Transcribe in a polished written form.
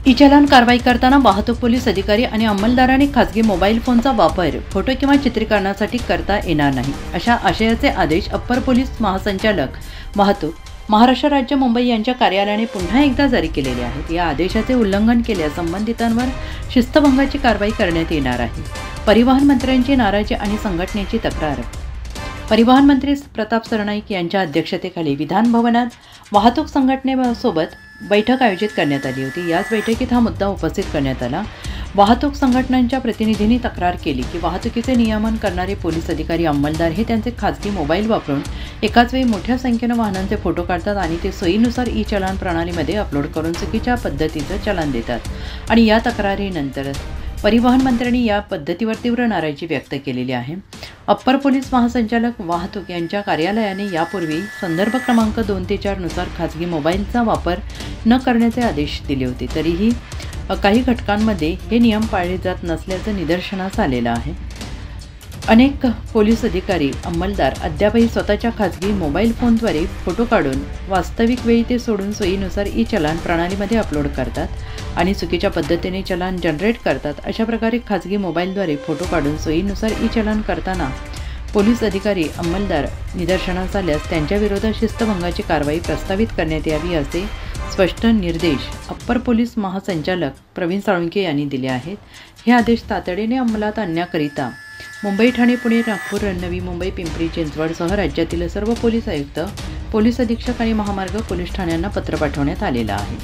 E चलन कारवाई करताना वाहतूक पोलीस अधिकारी आणि अंमलदारांनी खासगी मोबाईल फोनचा वापर फोटो किंवा चित्रीकरणासाठी करता येणार नाही, अशा आशयाचे आदेश अप्पर पोलीस महासंचालक वाहतूक महाराष्ट्र राज्य मुंबई यांच्या कार्यालयाने पुन्हा एकदा जारी केलेले आहेत। या आदेशाचे उल्लंघन केल्यास संबंधितांवर शिस्तभंगाची कारवाई करण्यात येणार आहे। परिवहन मंत्र्यांची नाराजी आणि संघटनेची तक्रार। परिवहन मंत्री प्रताप सरनाईक यांच्या अध्यक्षतेखाली विधान भवनात वाहतूक संघटनेसोबत बैठक आयोजित करण्यात आली होती। याच बैठकीत हा मुद्दा उपस्थित करण्यात आला। वाहतूक संघटनांच्या प्रतिनिधींनी तक्रार केली की वाहतुकीचे नियमन करणारे पोलीस अधिकारी अंमलदार हे त्यांचे खासगी मोबाईल वापरून एकाच वेळी मोठ्या संख्येने वाहनांचे फोटो काढतात आणि ते सोयीनुसार ई चलन प्रणालीमध्ये अपलोड करून चुकीच्या पद्धतीचं चलन देतात आणि या तक्रारीनंतर परिवहन मंत्र्यांनी या पद्धतीवर तीव्र नाराजी व्यक्त केलेली आहे। अप्पर पोलीस महासंचालक वाहतूक यांच्या कार्यालयाने यापूर्वी संदर्भ क्रमांक 2 ते 4 नुसार खासगी मोबाईलचा वापर न करण्याचे आदेश दिले होते। तरीही काही घटकांमध्ये हे नियम पाळले जात नसल्याचं निदर्शनास आलेलं आहे। अनेक पोलीस अधिकारी अंमलदार अद्यापही स्वतःच्या खासगी मोबाईल फोनद्वारे फोटो काढून वास्तविक वेळी ते सोडून सोयीनुसार ई चलन प्रणालीमध्ये अपलोड करतात आणि चुकीच्या पद्धतीने चलन जनरेट करतात। अशा प्रकारे खासगी मोबाईलद्वारे फोटो काढून सोयीनुसार ई चलन करताना पोलीस अधिकारी अंमलदार निदर्शनास आल्यास त्यांच्या विरोधात शिस्तभंगाची कारवाई प्रस्तावित करण्यात यावी असे स्पष्ट निर्देश अप्पर पोलीस महासंचालक प्रवीण साळुंखे यांनी दिले आहेत। हे आदेश तातडीने अंमलात आणण्याकरिता मुंबई, ठाणे, पुणे, नागपूर, नवी मुंबई, पिंपरी चिंचवडसह राज्यातील सर्व पोलीस आयुक्त, पोलीस अधीक्षक आणि महामार्ग पोलीस ठाण्यांना पत्र पाठवण्यात आलेलं आहे।